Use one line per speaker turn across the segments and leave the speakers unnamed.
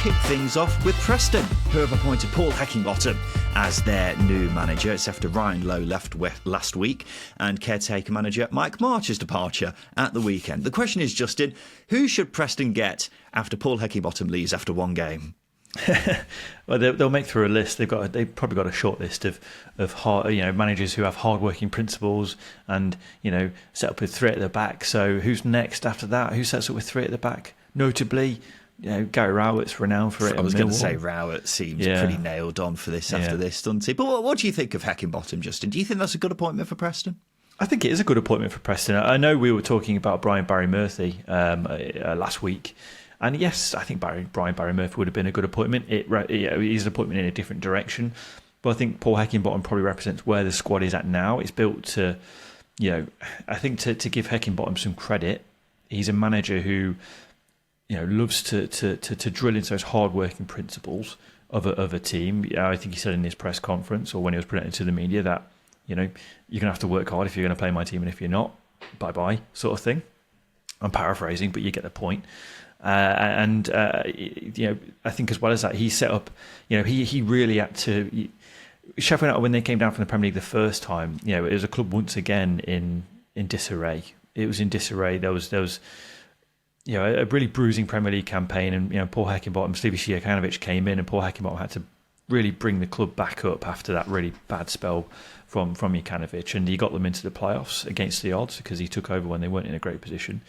kick things off with Preston, who have appointed Paul Heckingbottom as their new manager. It's after Ryan Lowe left last week and caretaker manager Mike March's departure at the weekend. The question is, Justin, who should Preston get after Paul Heckingbottom leaves after one game?
Well, they'll make through a list. They've probably got a short list of hard, managers who have hard-working principles and set up with three at the back. So who's next after that? Who sets up with three at the back? Notably, Gary Rowett's renowned for it.
I was going to say Rowett seems pretty nailed on for this after this, doesn't he? But what do you think of Heckingbottom, Justin? Do you think that's a good appointment for Preston?
I think it is a good appointment for Preston. I know we were talking about Brian Barry Murphy last week. And yes, I think Brian Barry Murphy would have been a good appointment. He's an appointment in a different direction. But I think Paul Heckingbottom probably represents where the squad is at now. It's built to, I think to give Heckingbottom some credit, he's a manager who, loves to drill into those hard-working principles of a team. I think he said in his press conference or when he was presented to the media that, you're going to have to work hard if you're going to play my team, and if you're not, bye-bye sort of thing. I'm paraphrasing, but you get the point. I think as well as that, he set up, he really had to. Sheffield United, when they came down from the Premier League the first time, it was a club once again in disarray. It was in disarray. There was a really bruising Premier League campaign, and Paul Heckingbottom, Slivica Jokanovic came in, and Paul Heckingbottom had to really bring the club back up after that really bad spell from Jokanovic, and he got them into the playoffs against the odds because he took over when they weren't in a great position.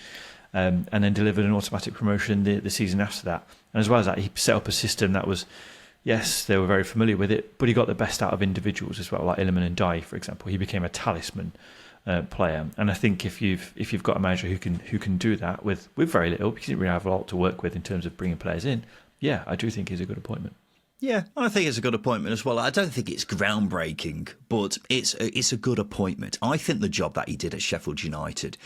And then delivered an automatic promotion the season after that. And as well as that, he set up a system that was, yes, they were very familiar with it, but he got the best out of individuals as well, like Illiman and Dye, for example. He became a talisman player. And I think if you've got a manager who can do that with very little, because he didn't really have a lot to work with in terms of bringing players in, yeah, I do think he's a good appointment.
Yeah, I think it's a good appointment as well. I don't think it's groundbreaking, but it's a good appointment. I think the job that he did at Sheffield United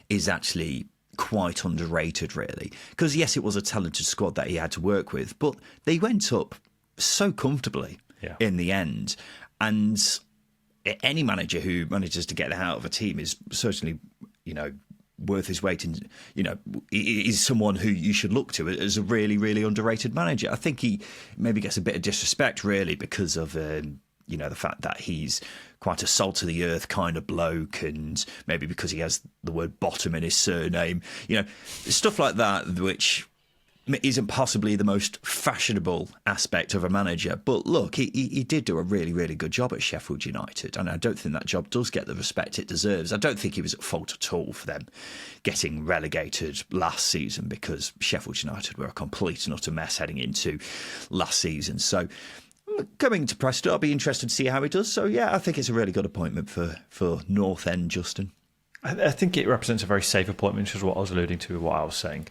is actually quite underrated, really, because yes, it was a talented squad that he had to work with, but they went up so comfortably in the end. And any manager who manages to get out of a team is certainly, worth his weight in, is someone who you should look to as a really, really underrated manager. I think he maybe gets a bit of disrespect, really, because of the fact that he's quite a salt of the earth kind of bloke, and maybe because he has the word bottom in his surname, stuff like that, which isn't possibly the most fashionable aspect of a manager. But look, he did do a really, really good job at Sheffield United, and I don't think that job does get the respect it deserves. I don't think he was at fault at all for them getting relegated last season, because Sheffield United were a complete and utter mess heading into last season. So coming to Preston, I'll be interested to see how he does. So, yeah, I think it's a really good appointment for North End, Justin.
I think it represents a very safe appointment, which is what I was alluding to with what I was saying.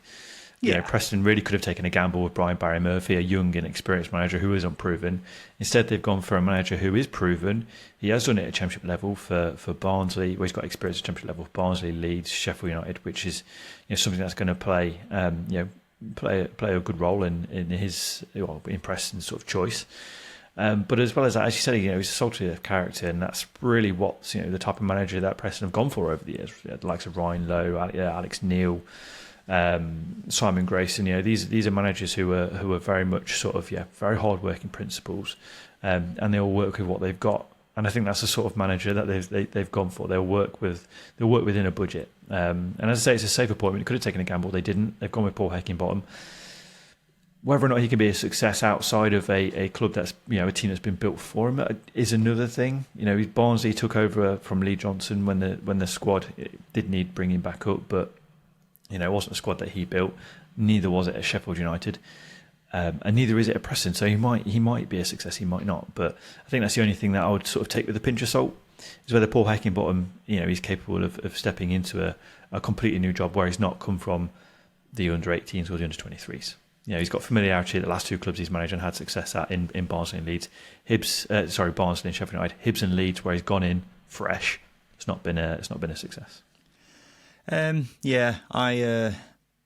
Preston really could have taken a gamble with Brian Barry Murphy, a young and experienced manager who is unproven. Instead, they've gone for a manager who is proven. He has done it at Championship level for Barnsley, where he's got experience at Championship level for Barnsley, Leeds, Sheffield United, which is something that's going to play a good role in Preston's sort of choice. But as well as that, as you said, he's a salty of character, and that's really what the type of manager that Preston have gone for over the years. The likes of Ryan Lowe, Alex Neil, Simon Grayson. These are managers who are very much sort of very hard-working principles, and they all work with what they've got. And I think that's the sort of manager that they've gone for. They'll work within a budget. And as I say, it's a safe appointment. They could have taken a gamble. They didn't. They've gone with Paul Heckingbottom. Whether or not he can be a success outside of a club that's a team that's been built for him is another thing. Barnsley took over from Lee Johnson when the squad did need bringing back up, but it wasn't a squad that he built. Neither was it at Sheffield United, and neither is it at Preston. So he might be a success, he might not. But I think that's the only thing that I would sort of take with a pinch of salt, is whether Paul Heckingbottom he's capable of stepping into a completely new job where he's not come from the under-18s or the under-23s. He's got familiarity at the last two clubs he's managed and had success at in Barnsley and Leeds. Barnsley and Sheffield United. Hibs and Leeds, where he's gone in fresh. It's not been a success.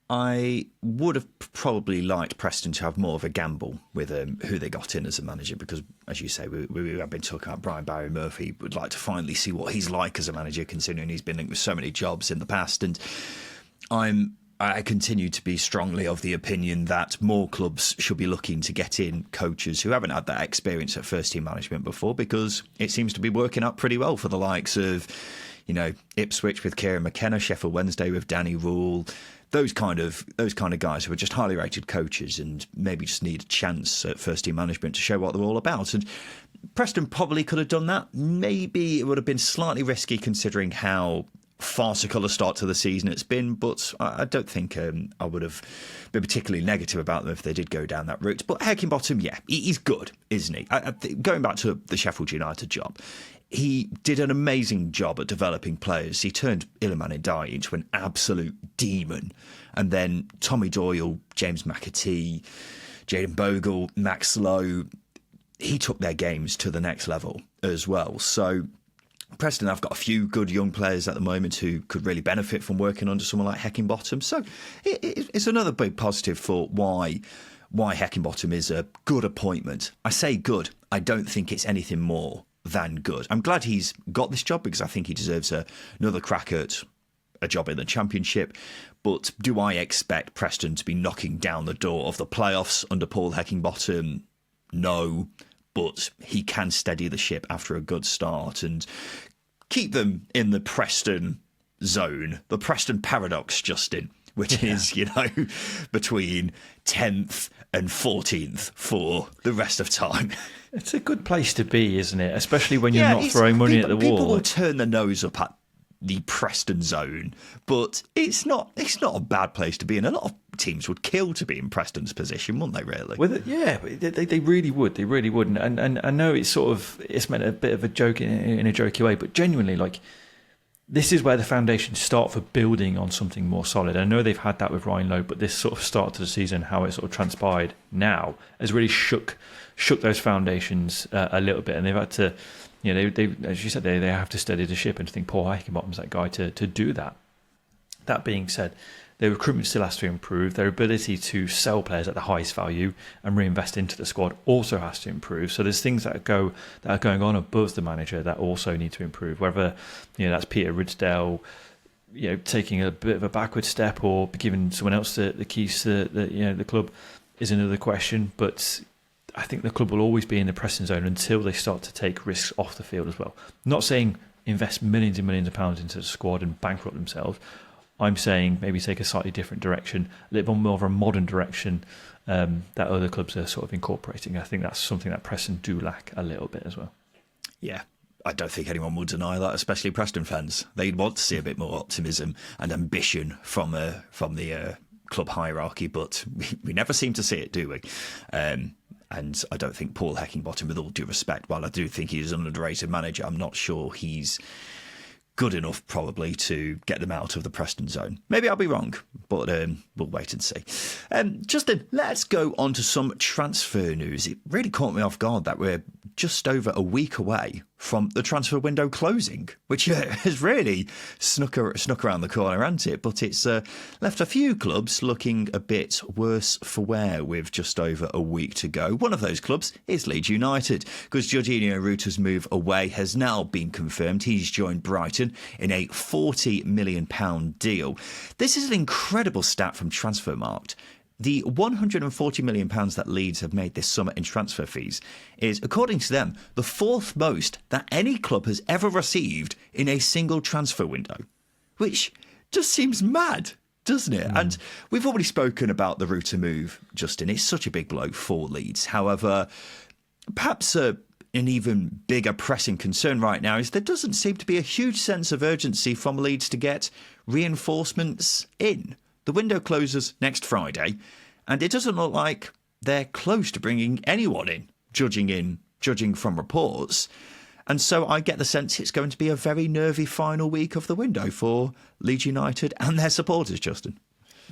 I would have probably liked Preston to have more of a gamble with who they got in as a manager, because, as you say, we have been talking about Brian Barry Murphy. Would like to finally see what he's like as a manager, considering he's been linked with so many jobs in the past. And I'm I continue to be strongly of the opinion that more clubs should be looking to get in coaches who haven't had that experience at first team management before, because it seems to be working out pretty well for the likes of, Ipswich with Kieran McKenna, Sheffield Wednesday with Danny Rule, those kind of guys who are just highly rated coaches and maybe just need a chance at first team management to show what they're all about. And Preston probably could have done that. Maybe it would have been slightly risky considering how farcical a start to the season it's been, but I don't think I would have been particularly negative about them if they did go down that route. But Heckingbottom, yeah, he's good, isn't he? Going back to the Sheffield United job, he did an amazing job at developing players. He turned Iliman Ndiaye into an absolute demon. And then Tommy Doyle, James McAtee, Jayden Bogle, Max Lowe, he took their games to the next level as well. So Preston have got a few good young players at the moment who could really benefit from working under someone like Heckingbottom. So it's another big positive for why Heckingbottom is a good appointment. I say good. I don't think it's anything more than good. I'm glad he's got this job because I think he deserves another crack at a job in the Championship. But do I expect Preston to be knocking down the door of the playoffs under Paul Heckingbottom? No. But he can steady the ship after a good start and keep them in the Preston zone, the Preston paradox, Justin, which is, between 10th and 14th for the rest of time.
It's a good place to be, isn't it? Especially when you're not throwing money at the wall.
People will turn their nose up at the Preston zone, but it's not a bad place to be in. A lot of teams would kill to be in Preston's position, wouldn't they, really?
They really would. They really would. And I know it's meant a bit of a joke in a jokey way, but genuinely, this is where the foundations start for building on something more solid. I know they've had that with Ryan Lowe, but this sort of start to the season, how it sort of transpired now, has really shook those foundations a little bit, and they've had to, they as you said, they have to steady the ship, and I think Paul Heckingbottom's that guy to do that. That being said, their recruitment still has to improve. Their ability to sell players at the highest value and reinvest into the squad also has to improve. So there's things that are going on above the manager that also need to improve. Whether that's Peter Ridsdale, taking a bit of a backward step or giving someone else the keys to the club is another question. But I think the club will always be in the pressing zone until they start to take risks off the field as well. Not saying invest millions and millions of pounds into the squad and bankrupt themselves. I'm saying maybe take a slightly different direction, a little bit more of a modern direction that other clubs are sort of incorporating. I think that's something that Preston do lack a little bit as well.
Yeah, I don't think anyone will deny that, especially Preston fans. They'd want to see a bit more optimism and ambition from the club hierarchy, but we never seem to see it, do we? And I don't think Paul Heckingbottom, with all due respect, while I do think he's an underrated manager, I'm not sure he's good enough probably to get them out of the Preston zone. Maybe I'll be wrong, but we'll wait and see. Justin, let's go on to some transfer news. It really caught me off guard that we're just over a week away from the transfer window closing, which has really snuck around the corner, hasn't it? But it's left a few clubs looking a bit worse for wear with just over a week to go. One of those clubs is Leeds United, because Jorginho Rutta's move away has now been confirmed. He's joined Brighton in a £40 million deal. This is an incredible stat from Transfermarkt. The £140 million that Leeds have made this summer in transfer fees is, according to them, the fourth most that any club has ever received in a single transfer window, which just seems mad, doesn't it? And we've already spoken about the Rutter move, Justin. It's such a big blow for Leeds. However, perhaps an even bigger pressing concern right now is there doesn't seem to be a huge sense of urgency from Leeds to get reinforcements in. The window closes next Friday, and it doesn't look like they're close to bringing anyone in, judging from reports. And so I get the sense it's going to be a very nervy final week of the window for Leeds United and their supporters, Justin.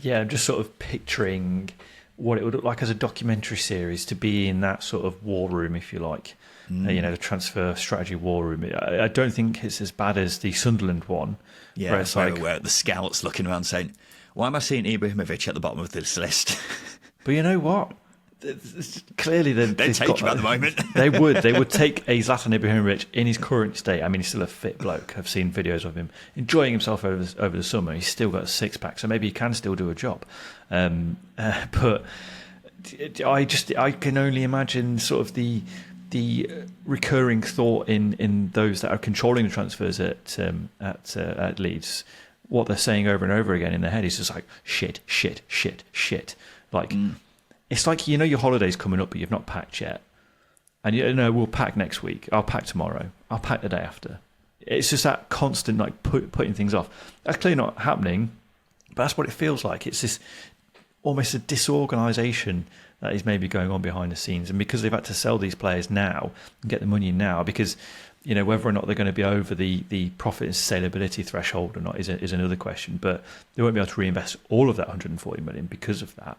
Yeah, I'm just sort of picturing what it would look like as a documentary series to be in that sort of war room, if you like. The transfer strategy war room. I don't think it's as bad as the Sunderland one.
Yeah,
where it's
where the scouts looking around saying, why am I seeing Ibrahimovic at the bottom of this list?
But you know what? clearly
they'd take him at the moment.
They would take a Zlatan Ibrahimovic in his current state. I mean, he's still a fit bloke. I've seen videos of him enjoying himself over the summer. He's still got a six-pack, so maybe he can still do a job. But I can only imagine sort of the recurring thought in those that are controlling the transfers at Leeds. What they're saying over and over again in their head is just like shit. Like it's like your holiday's coming up, but you've not packed yet, and we'll pack next week. I'll pack tomorrow. I'll pack the day after. It's just that constant like putting things off. That's clearly not happening, but that's what it feels like. It's this almost a disorganisation that is maybe going on behind the scenes, and because they've had to sell these players now and get the money in now, because whether or not they're going to be over the profit and sustainability threshold or not is another question. But they won't be able to reinvest all of that 140 million because of that.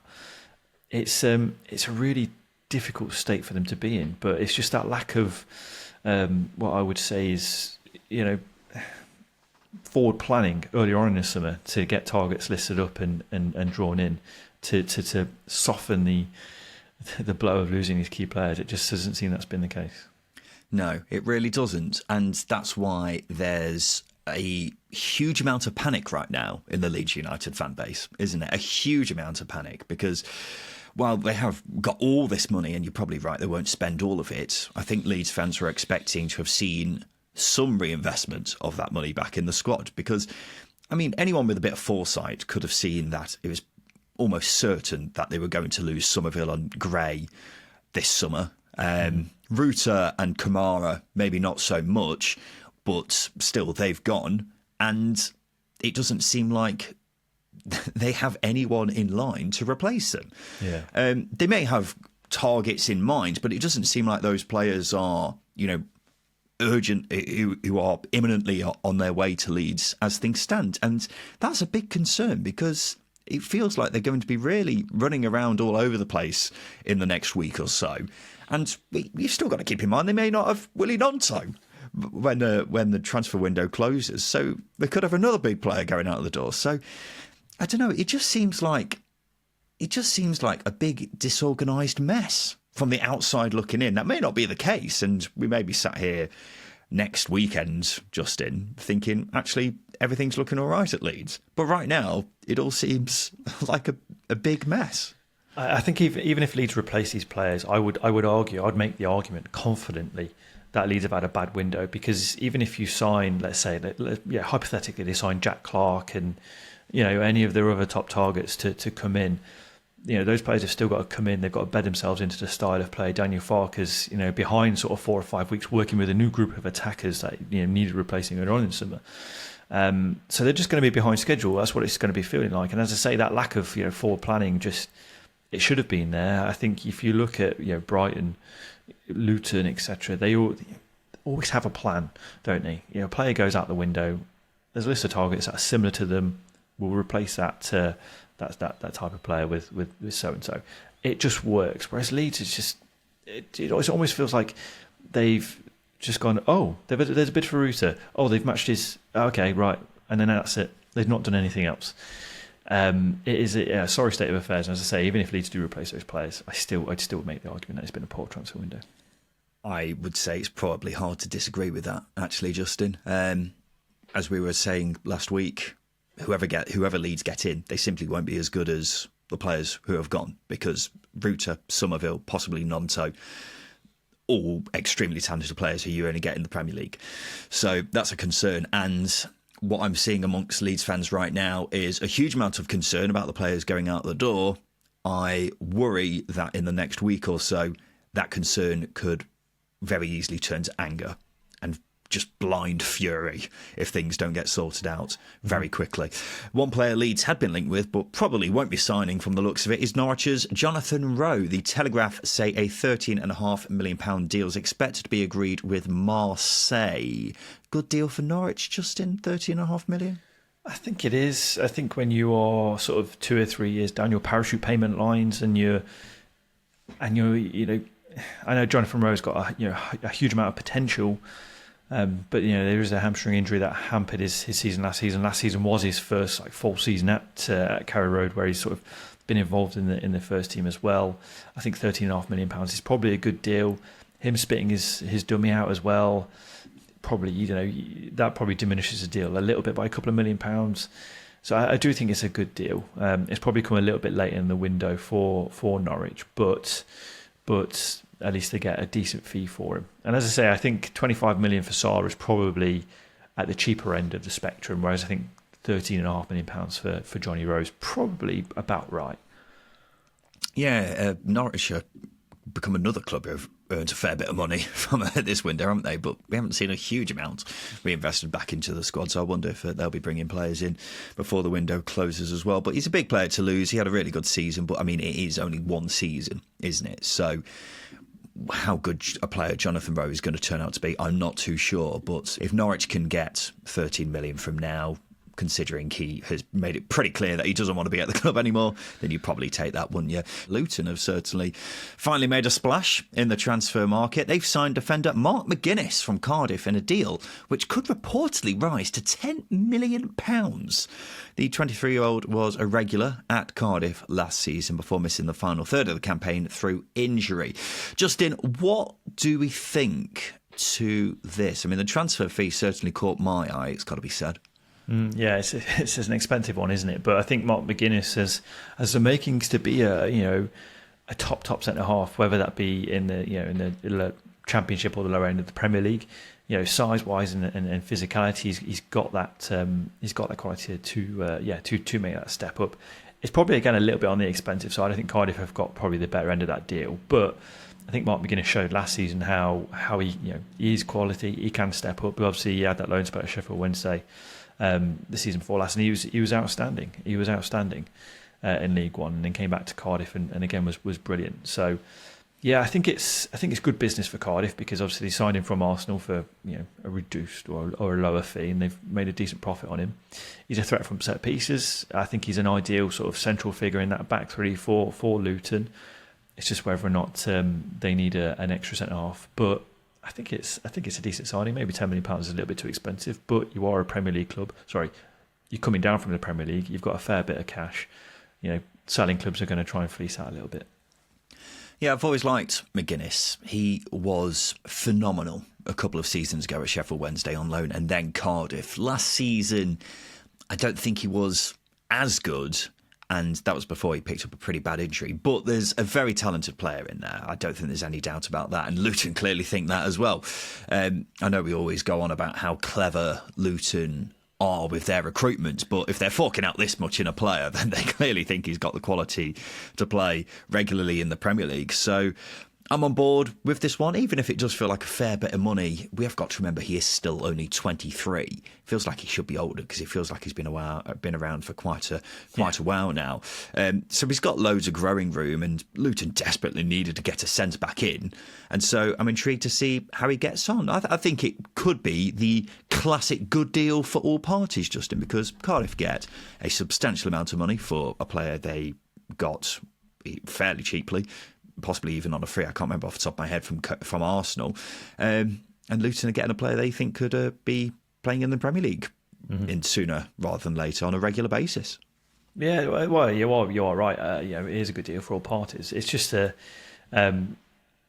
It's a really difficult state for them to be in. But it's just that lack of what I would say is forward planning earlier on in the summer to get targets listed up and drawn in to soften the blow of losing these key players. It just doesn't seem that's been the case.
No, it really doesn't. And that's why there's a huge amount of panic right now in the Leeds United fan base, isn't it? A huge amount of panic because while they have got all this money, and you're probably right, they won't spend all of it, I think Leeds fans were expecting to have seen some reinvestment of that money back in the squad because, I mean, anyone with a bit of foresight could have seen that it was almost certain that they were going to lose Somerville and Gray this summer. Ruta and Kamara, maybe not so much, but still they've gone, and it doesn't seem like they have anyone in line to replace them.
Yeah.
They may have targets in mind, but it doesn't seem like those players are, urgent, who are imminently on their way to Leeds as things stand. And that's a big concern because it feels like they're going to be really running around all over the place in the next week or so. And you've still got to keep in mind they may not have Willie Gnonto when the transfer window closes. So they could have another big player going out of the door. So I don't know. It just seems like a big disorganised mess from the outside looking in. That may not be the case, and we may be sat here next weekend, Justin, thinking actually everything's looking all right at Leeds. But right now, it all seems like a big mess.
I think even if Leeds replace these players, I'd make the argument confidently that Leeds have had a bad window, because even if you sign, let's say, hypothetically they sign Jack Clark and any of their other top targets to come in, those players have still got to come in. They've got to bed themselves into the style of play. Daniel Farke's behind sort of 4 or 5 weeks working with a new group of attackers that needed replacing earlier on in summer. So they're just going to be behind schedule. That's what it's going to be feeling like. And as I say, that lack of forward planning it should have been there. I think if you look at Brighton, Luton, etc., they always have a plan, don't they? A player goes out the window. There's a list of targets that are similar to them. We'll replace that type of player with so and so. It just works. Whereas Leeds, it almost feels like they've just gone, there's a bid for Ruta. They've matched his. Okay, right, and then that's it. They've not done anything else. It is a sorry state of affairs. And as I say, even if Leeds do replace those players, I'd still make the argument that it's been a poor transfer window.
I would say it's probably hard to disagree with that, actually, Justin. As we were saying last week, whoever Leeds get in, they simply won't be as good as the players who have gone, because Ruta, Somerville, possibly Gnonto, all extremely talented players who you only get in the Premier League. So that's a concern. And what I'm seeing amongst Leeds fans right now is a huge amount of concern about the players going out the door. I worry that in the next week or so, that concern could very easily turn to anger and just blind fury if things don't get sorted out very quickly. One player Leeds had been linked with, but probably won't be signing from the looks of it, is Norwich's Jonathan Rowe. The Telegraph say a £13.5 million deal is expected to be agreed with Marseille. Good deal for Norwich, Justin? £13.5 million?
I think it is. I think when you are sort of 2 or 3 years down your parachute payment lines and you're I know Jonathan Rowe's got a huge amount of potential. But there is a hamstring injury that hampered his season last season. Last season was his first full season at Carrow Road, where he's sort of been involved in the first team as well. I think £13.5 million is probably a good deal. Him spitting his dummy out as well, probably that probably diminishes the deal a little bit by a couple of £1 million. So I do think it's a good deal. It's probably come a little bit late in the window for Norwich, but at least they get a decent fee for him. And as I say, I think 25 million for Salah is probably at the cheaper end of the spectrum, whereas I think £13.5 million for Johnny Rose probably about right.
Yeah, Norwich have become another club who've earned a fair bit of money from this window, haven't they? But we haven't seen a huge amount reinvested back into the squad, so I wonder if they'll be bringing players in before the window closes as well. But he's a big player to lose. He had a really good season, but I mean, it is only one season, isn't it? So how good a player Jonathan Rowe is going to turn out to be, I'm not too sure. But if Norwich can get 13 million from now, considering he has made it pretty clear that he doesn't want to be at the club anymore, then you'd probably take that, wouldn't you? Luton have certainly finally made a splash in the transfer market. They've signed defender Mark McGuinness from Cardiff in a deal which could reportedly rise to £10 million. The 23-year-old was a regular at Cardiff last season before missing the final third of the campaign through injury. Justin, what do we think to this? I mean, the transfer fee certainly caught my eye, it's got to be said.
Yeah, it's an expensive one, isn't it? But I think Mark McGuinness has the makings to be a top centre half, whether that be in the Championship or the lower end of the Premier League. Size wise and physicality, he's got that quality to make that step up. It's probably again a little bit on the expensive side. I think Cardiff have got probably the better end of that deal, but I think Mark McGuinness showed last season how he is quality. He can step up. But obviously, he had that loan spell at Sheffield Wednesday the season before last, and he was outstanding. He was outstanding in League One, and then came back to Cardiff and again was brilliant. So yeah, I think it's good business for Cardiff, because obviously they signed him from Arsenal for a reduced or a lower fee, and they've made a decent profit on him. He's a threat from set pieces. I think he's an ideal sort of central figure in that back three for Luton. It's just whether or not they need an extra centre half, but I think it's a decent signing. Maybe £10 million is a little bit too expensive, but you are a Premier League club. Sorry, you're coming down from the Premier League. You've got a fair bit of cash. Selling clubs are going to try and fleece out a little bit.
Yeah, I've always liked McGuinness. He was phenomenal a couple of seasons ago at Sheffield Wednesday on loan, and then Cardiff. Last season, I don't think he was as good, and that was before he picked up a pretty bad injury. But there's a very talented player in there. I don't think there's any doubt about that. And Luton clearly think that as well. I know we always go on about how clever Luton are with their recruitment, but if they're forking out this much in a player, then they clearly think he's got the quality to play regularly in the Premier League. So I'm on board with this one, even if it does feel like a fair bit of money. We have got to remember he is still only 23. Feels like he should be older, because it feels like he's been around for quite a while now. So he's got loads of growing room, and Luton desperately needed to get a centre back in. And so I'm intrigued to see how he gets on. I think it could be the classic good deal for all parties, Justin, because Cardiff get a substantial amount of money for a player they got fairly cheaply, possibly even on a free. I can't remember off the top of my head from Arsenal. And Luton are getting a player they think could be playing in the Premier League in sooner rather than later on a regular basis. Yeah,
well, you are right. It is a good deal for all parties. It's just that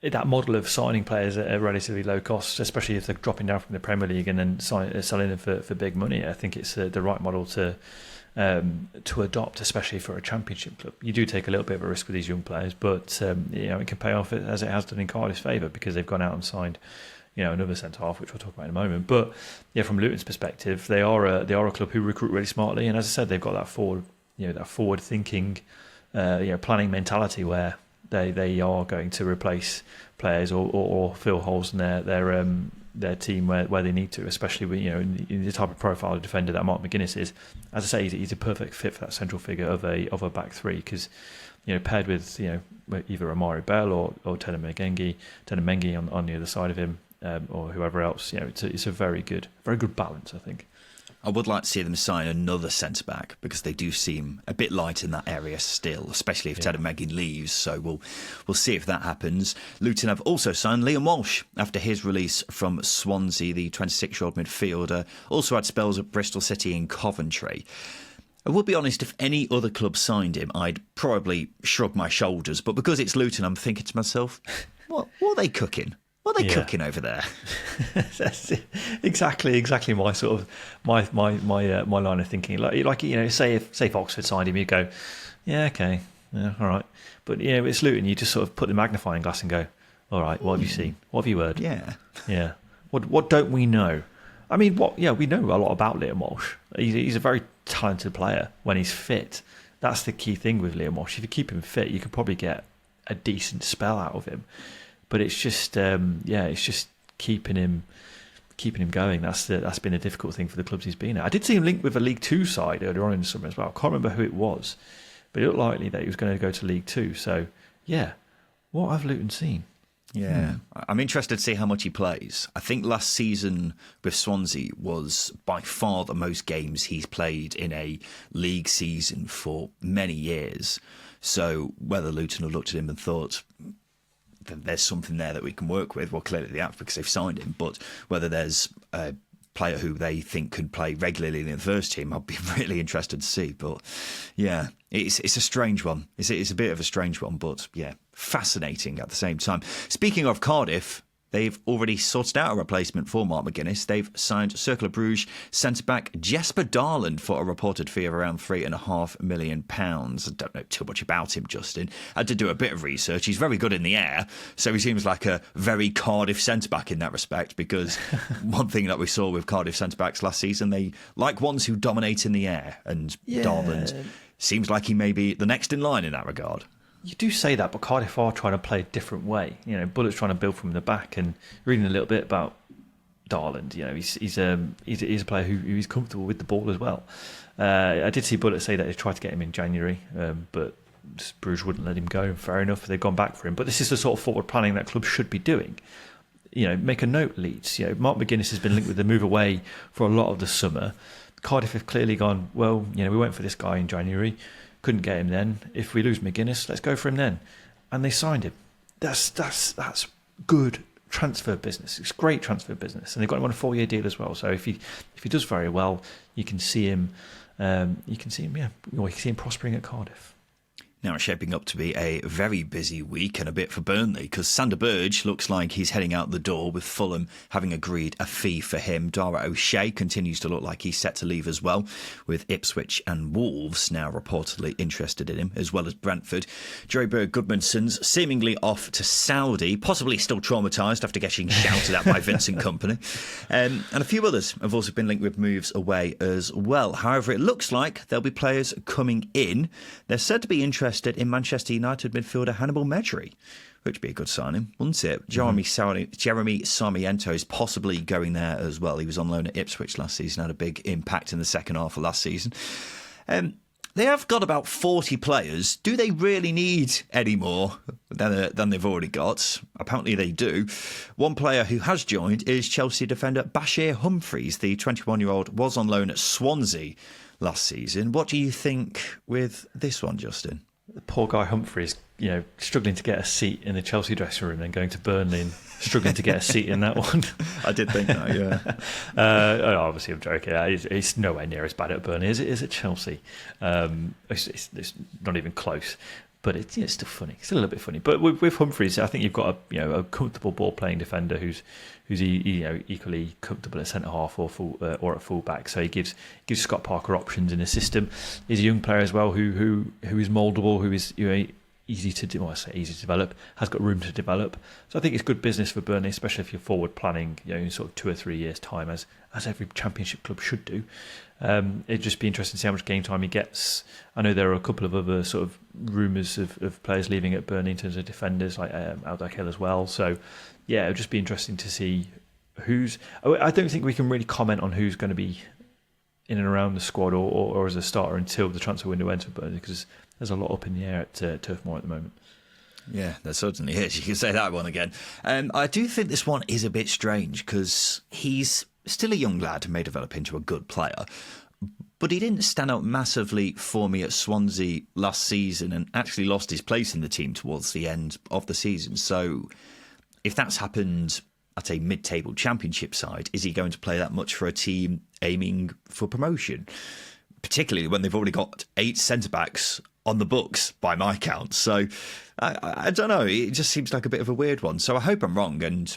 model of signing players at a relatively low cost, especially if they're dropping down from the Premier League and then selling them for big money. I think it's the right model to adopt, especially for a Championship club. You do take a little bit of a risk with these young players, but it can pay off as it has done in Cardiff's favour, because they've gone out and signed another centre half, which we'll talk about in a moment. But yeah, from Luton's perspective, they are a club who recruit really smartly, and as I said, they've got that forward thinking, planning mentality where they are going to replace players or fill holes in their team where they need to, especially in the type of profile of defender that Mark McGuinness is. As I say, he's a perfect fit for that central figure of a back three, because paired with either Amari Bell or Tene Mengi on the other side of him, or whoever else, it's a very good balance, I think.
I would like to see them sign another centre-back because they do seem a bit light in that area still, especially if Ted and Megan leaves. So we'll see if that happens. Luton have also signed Liam Walsh after his release from Swansea. The 26-year-old midfielder also had spells at Bristol City and Coventry. I would be honest, if any other club signed him, I'd probably shrug my shoulders. But because it's Luton, I'm thinking to myself, what are they cooking? What are they cooking over there?
That's exactly my sort of my line of thinking. Like say if Oxford signed him, you go, yeah, okay, yeah, all right. But it's Luton. You just sort of put the magnifying glass and go, all right, what have you seen? What have you heard? Yeah. What don't we know? I mean, we know a lot about Liam Walsh. He's a very talented player when he's fit. That's the key thing with Liam Walsh. If you keep him fit, you can probably get a decent spell out of him. But it's just, it's just keeping him going. That's been a difficult thing for the clubs he's been at. I did see him linked with a League Two side earlier on in the summer as well. I can't remember who it was, but it looked likely that he was going to go to League Two. So, what have Luton seen?
Yeah, I'm interested to see how much he plays. I think last season with Swansea was by far the most games he's played in a league season for many years. So whether Luton have looked at him and thought, there's something there that we can work with. Well, clearly they have because they've signed him. But whether there's a player who they think could play regularly in the first team, I'll be really interested to see. But yeah, it's a strange one. It's a bit of a strange one, but yeah, fascinating at the same time. Speaking of Cardiff, they've already sorted out a replacement for Mark McGuinness. They've signed Cercle Bruges centre-back Jesper Darland for a reported fee of around £3.5 million. I don't know too much about him, Justin. I did do a bit of research. He's very good in the air, so he seems like a very Cardiff centre-back in that respect, because one thing that we saw with Cardiff centre-backs last season, they like ones who dominate in the air, and Darland seems like he may be the next in line in that regard.
You do say that, but Cardiff are trying to play a different way. Bullett's trying to build from the back, and reading a little bit about Darland, he's a player who's comfortable with the ball as well. I did see Bullett say that they tried to get him in January, but Bruges wouldn't let him go. Fair enough, they've gone back for him. But this is the sort of forward planning that clubs should be doing. Make a note, Leeds. Mark McGuinness has been linked with the move away for a lot of the summer. Cardiff have clearly gone, well, we went for this guy in January. Couldn't get him then. If we lose McGuinness, let's go for him then. And they signed him. That's good transfer business. It's great transfer business, and they've got him on a 4-year deal as well. So if he does very well, you can see him. You can see him prospering at Cardiff.
Now it's shaping up to be a very busy week and a bit for Burnley, because Sander Berge looks like he's heading out the door, with Fulham having agreed a fee for him. Dara O'Shea continues to look like he's set to leave as well, with Ipswich and Wolves now reportedly interested in him, as well as Brentford. Jerry Berg Goodmanson's seemingly off to Saudi, possibly still traumatised after getting shouted at by Vincent Kompany. And a few others have also been linked with moves away as well. However, it looks like there'll be players coming in. They're said to be interested in Manchester United midfielder Hannibal Medri, which would be a good signing, wouldn't it? Jeremy Sarmiento is possibly going there as well. He was on loan at Ipswich last season, had a big impact in the second half of last season. They have got about 40 players. Do they really need any more than they've already got? Apparently they do. One player who has joined is Chelsea defender Bashir Humphreys. The 21-year-old was on loan at Swansea last season. What do you think with this one, Justin?
The poor guy Humphreys, struggling to get a seat in the Chelsea dressing room and going to Burnley and struggling to get a seat in that one.
I did think that, yeah.
Obviously, I'm joking. It's nowhere near as bad at Burnley as it is at Chelsea. It's not even close. But it's still funny. It's still a little bit funny. But with Humphreys, I think you've got a comfortable ball playing defender who's equally comfortable at centre half or at full back. So he gives Scott Parker options in the system. He's a young player as well who is mouldable, who is easy to develop, has got room to develop. So I think it's good business for Burnley, especially if you're forward planning, in sort of 2 or 3 years' time, as every Championship club should do. It'd just be interesting to see how much game time he gets. I know there are a couple of other sort of rumours of players leaving at Burnley in terms of defenders, like Aldak Hill as well. So yeah, it'd just be interesting to see who's. I don't think we can really comment on who's going to be in and around the squad or as a starter until the transfer window ends for Burnley, because there's a lot up in the air at Turf Moor at the moment.
Yeah, there certainly is. You can say that one again. I do think this one is a bit strange, because he's still a young lad, may develop into a good player. But he didn't stand out massively for me at Swansea last season and actually lost his place in the team towards the end of the season. So if that's happened at a mid-table championship side, is he going to play that much for a team aiming for promotion? Particularly when they've already got 8 centre-backs on the books, by my count. So I don't know. It just seems like a bit of a weird one. So I hope I'm wrong and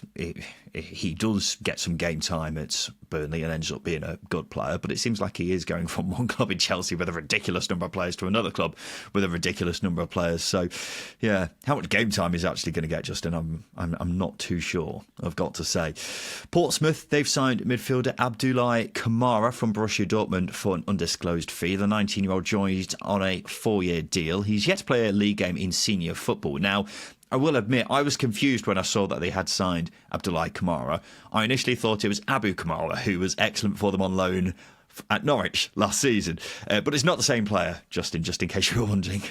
he does get some game time at Burnley and ends up being a good player. But it seems like he is going from one club in Chelsea with a ridiculous number of players to another club with a ridiculous number of players. So, yeah, how much game time he's actually going to get, Justin, I'm not too sure, I've got to say. Portsmouth, they've signed midfielder Abdoulaye Kamara from Borussia Dortmund for an undisclosed fee. The 19-year-old joined on a 4-year deal. He's yet to play a league game in senior football. Now, I will admit, I was confused when I saw that they had signed Abdoulaye Kamara. I initially thought it was Abu Kamara, who was excellent for them on loan at Norwich last season. But it's not the same player, Justin, just in case you were wondering.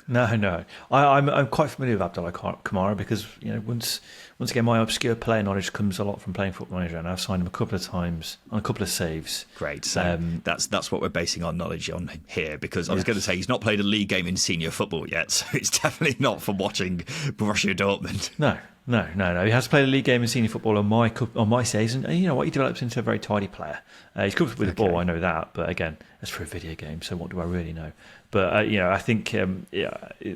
No. I'm quite familiar with Abdoulaye Kamara because, once again, my obscure player knowledge comes a lot from playing Football Manager, and I've signed him a couple of times on a couple of saves.
Great. So that's what we're basing our knowledge on here, because I was going to say he's not played a league game in senior football yet, so it's definitely not from watching Borussia Dortmund. No.
He has played a league game in senior football on my saves, and you know what? He develops into a very tidy player. He's good with the ball, I know that, but again, that's for a video game, so what do I really know? But I think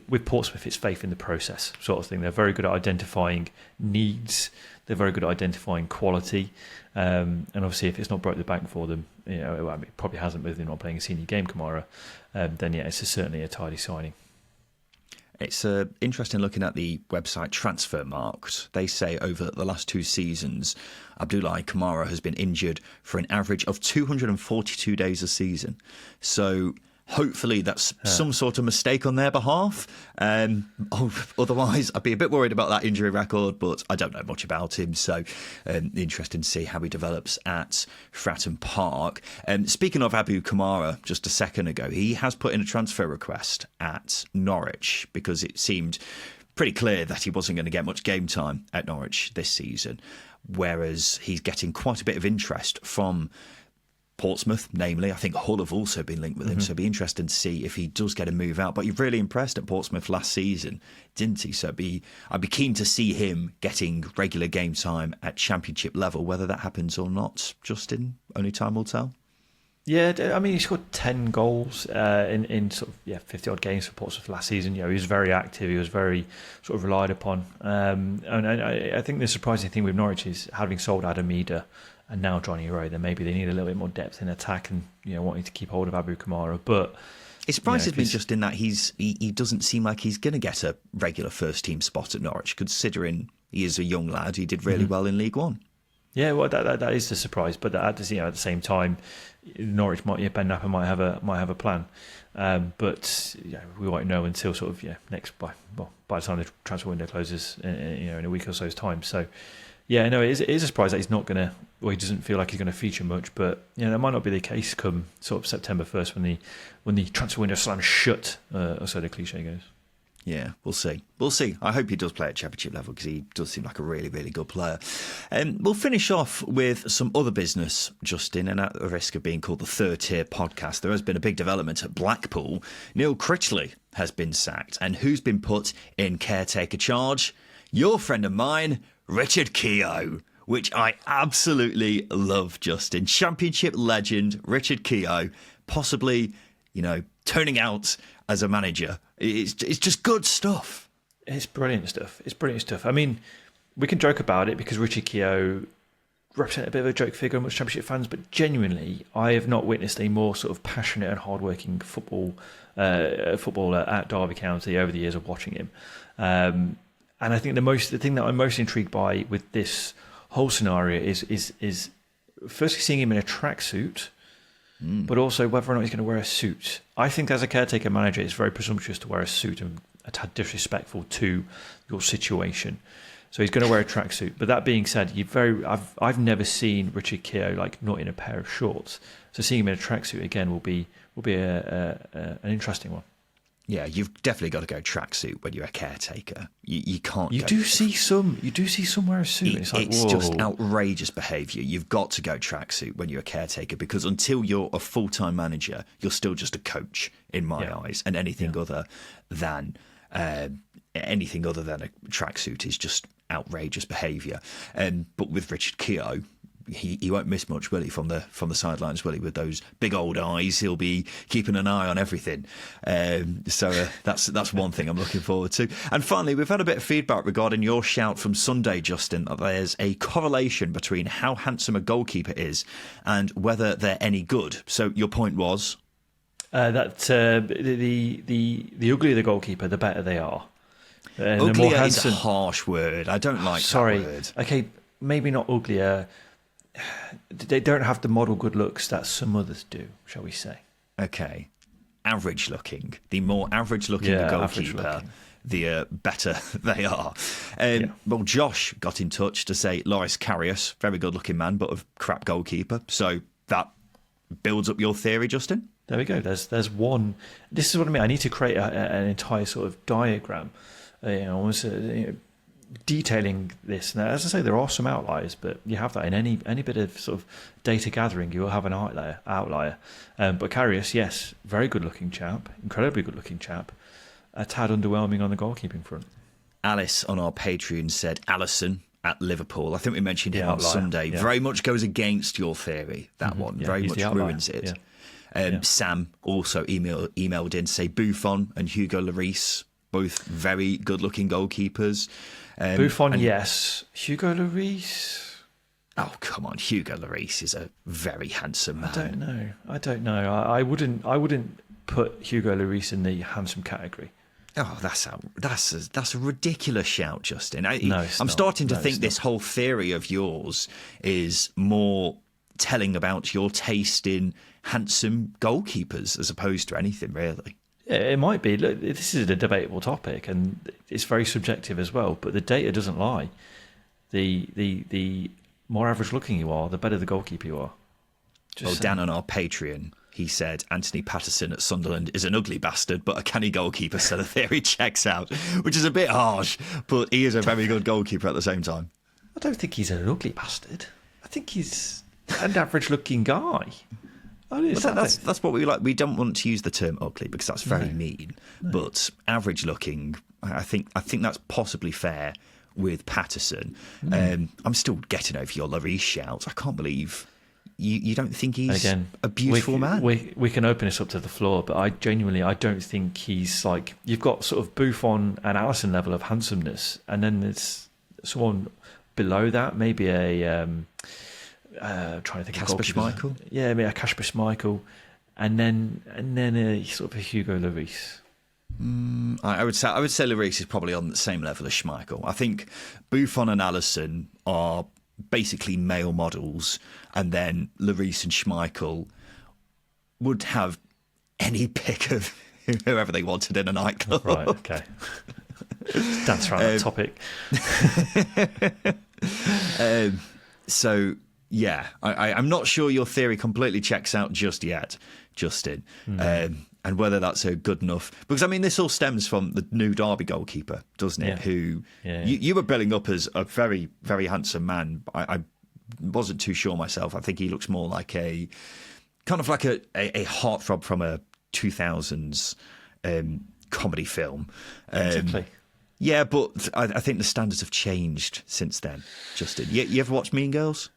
with Portsmouth, it's faith in the process sort of thing. They're very good at identifying needs. They're very good at identifying quality, and obviously, if it's not broke the bank for them, it probably hasn't with him not playing a senior game, Kamara. Then it's certainly a tidy signing.
It's interesting looking at the website Transfermarkt. They say over the last 2 seasons, Abdoulaye Kamara has been injured for an average of 242 days a season. So hopefully that's some sort of mistake on their behalf. Otherwise, I'd be a bit worried about that injury record, but I don't know much about him. So interesting to see how he develops at Fratton Park. Speaking of Abu Kamara, just a second ago, he has put in a transfer request at Norwich because it seemed pretty clear that he wasn't going to get much game time at Norwich this season, whereas he's getting quite a bit of interest from Portsmouth, namely. I think Hull have also been linked with him, so it'd be interesting to see if he does get a move out. But he really impressed at Portsmouth last season, didn't he? So I'd be keen to see him getting regular game time at Championship level. Whether that happens or not, Justin, only time will tell.
Yeah, I mean, he scored 10 goals in sort of 50-odd games for Portsmouth last season. He was very active. He was very sort of relied upon. And I think the surprising thing with Norwich is having sold Adam Ida and now Johnny Rowe, then maybe they need a little bit more depth in attack and wanting to keep hold of Abu Kamara. But
it surprises me just in that he doesn't seem like he's going to get a regular first team spot at Norwich, considering he is a young lad. He did really well in League One.
Yeah, well, that is the surprise. But at the same time, Norwich Ben Napper might have a plan. But we won't know until sort of by the time the transfer window closes in a week or so's time. So. Yeah, no, it is a surprise that he's not going to, or he doesn't feel like he's going to feature much. But that might not be the case come sort of September 1st when the transfer window slams shut, or so the cliche goes.
Yeah, we'll see. I hope he does play at Championship level because he does seem like a really, really good player. We'll finish off with some other business, Justin, and at the risk of being called the third tier podcast, there has been a big development at Blackpool. Neil Critchley has been sacked, and who's been put in caretaker charge? Your friend of mine, Richard Keogh, which I absolutely love, Justin. Championship legend Richard Keogh, possibly, turning out as a manager. It's just good stuff.
It's brilliant stuff. I mean, we can joke about it because Richard Keogh represents a bit of a joke figure amongst Championship fans, but genuinely, I have not witnessed a more sort of passionate and hardworking footballer at Derby County over the years of watching him. And I think the thing that I'm most intrigued by with this whole scenario is firstly seeing him in a tracksuit, but also whether or not he's going to wear a suit. I think as a caretaker manager, it's very presumptuous to wear a suit and a tad disrespectful to your situation. So he's going to wear a tracksuit. But that being said, I've never seen Richard Keogh not in a pair of shorts. So seeing him in a tracksuit again will be an interesting one.
Yeah, you've definitely got to go tracksuit when you're a caretaker. You can't.
You do see some wear a suit. It's like,
it's
whoa.
just outrageous behaviour. You've got to go tracksuit when you're a caretaker, because until you're a full-time manager, you're still just a coach in my eyes, and anything other than a tracksuit is just outrageous behaviour. But with Richard Keogh, he won't miss much, will he, from the sidelines, will he? With those big old eyes, he'll be keeping an eye on everything. So that's one thing I'm looking forward to. And finally, we've had a bit of feedback regarding your shout from Sunday, Justin, that there's a correlation between how handsome a goalkeeper is and whether they're any good. So your point was
that the uglier the goalkeeper, the better they are.
Uglier
the more handsome,
is a harsh word. I don't like that word.
Okay, maybe not uglier. They don't have the model good looks that some others do, shall we say.
Okay. Average looking. The more average looking the goalkeeper, the better they are. Well, Josh got in touch to say Loris Karius, very good looking man, but a crap goalkeeper. So that builds up your theory, Justin?
There we go. There's one. This is what I mean. I need to create an entire sort of diagram, almost detailing this. Now, as I say, there are some outliers, but you have that in any bit of sort of data gathering. You will have an outlier. But Karius, yes, very good-looking chap, incredibly good-looking chap. A tad underwhelming on the goalkeeping front.
Alice on our Patreon said Alisson at Liverpool. I think we mentioned him on Sunday.
Yeah.
Very much goes against your theory, that one.
Yeah,
very much ruins it.
Yeah.
Sam also emailed in to say Buffon and Hugo Lloris, both very good-looking goalkeepers.
Buffon, yes. Hugo Lloris?
Oh, come on. Hugo Lloris is a very handsome man.
I don't know. I wouldn't put Hugo Lloris in the handsome category.
Oh, that's a ridiculous shout, Justin.
I'm
starting to think this whole theory of yours is more telling about your taste in handsome goalkeepers as opposed to anything, really.
It might be. Look, this is a debatable topic, and it's very subjective as well. But the data doesn't lie. The more average looking you are, the better the goalkeeper you are.
Dan on our Patreon, he said Anthony Patterson at Sunderland is an ugly bastard, but a canny goalkeeper, so the theory checks out, which is a bit harsh, but he is a very good goalkeeper at the same time.
I don't think he's an ugly bastard. I think he's an average looking guy.
That's what we like. We don't want to use the term ugly because that's very mean. No. But average looking, I think that's possibly fair with Patterson. I'm still getting over your Lloris shout. I can't believe you don't think he's a beautiful man.
We can open this up to the floor, but I don't think he's like, you've got sort of Buffon and Alisson level of handsomeness, and then there's someone below that, maybe a trying to think
Kasper
of
Schmeichel.
Yeah, maybe a Kasper Schmeichel, and then a sort of a Hugo Lloris.
I would say Lloris is probably on the same level as Schmeichel. I think Buffon and Alisson are basically male models, and then Lloris and Schmeichel would have any pick of whoever they wanted in a nightclub.
Right, okay. Dance around that topic.
So, yeah, I'm not sure your theory completely checks out just yet, Justin, and whether that's a good enough. Because, I mean, this all stems from the new Derby goalkeeper, doesn't it?
Yeah.
You were billing up as a very, very handsome man. I wasn't too sure myself. I think he looks more like a heartthrob from a 2000s comedy film.
Exactly.
Yeah, but I think the standards have changed since then, Justin. You ever watch Mean Girls?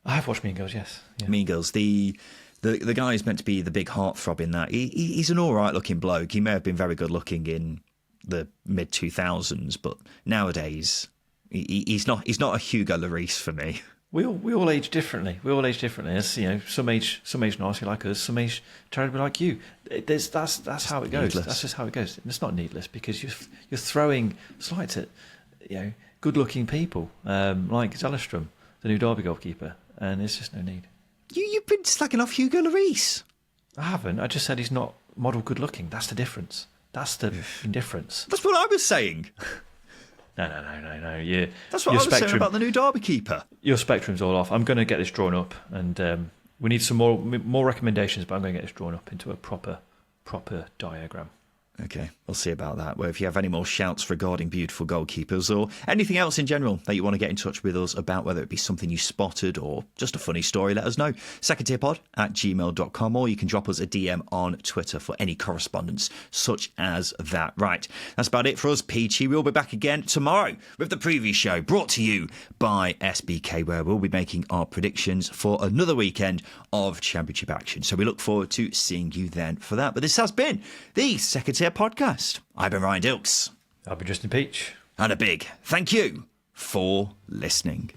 I have watched Mean Girls, yes. Yeah.
Mean Girls. The guy who's meant to be the big heartthrob in that. He's an all right looking bloke. He may have been very good looking in the mid 2000s, but nowadays he's not a Hugo Lloris for me.
We all age differently. As some age nicely like us, some age terribly like you. That's how it goes.
Needless.
That's just how it goes. And it's not needless because you're throwing slights at good-looking people like Zellistrom, the new Derby goalkeeper, and there's just no need.
You've been slacking off Hugo Lloris.
I haven't. I just said he's not model good-looking. That's the difference. That's the difference.
That's what I was saying.
No. Yeah,
that's what I was saying about the new Derby keeper.
Your spectrum's all off. I'm going to get this drawn up, and we need some more recommendations. But I'm going to get this drawn up into a proper diagram.
Okay, we'll see about that. Well, if you have any more shouts regarding beautiful goalkeepers or anything else in general that you want to get in touch with us about, whether it be something you spotted or just a funny story, let us know. secondtierpod@gmail.com, or you can drop us a DM on Twitter for any correspondence such as that. Right, that's about it for us, Peachy. We'll be back again tomorrow with the preview show brought to you by SBK, where we'll be making our predictions for another weekend of Championship action. So we look forward to seeing you then for that. But this has been the Second Tier Podcast. I've been Ryan Dilks.
I've been Justin Peach.
And a big thank you for listening.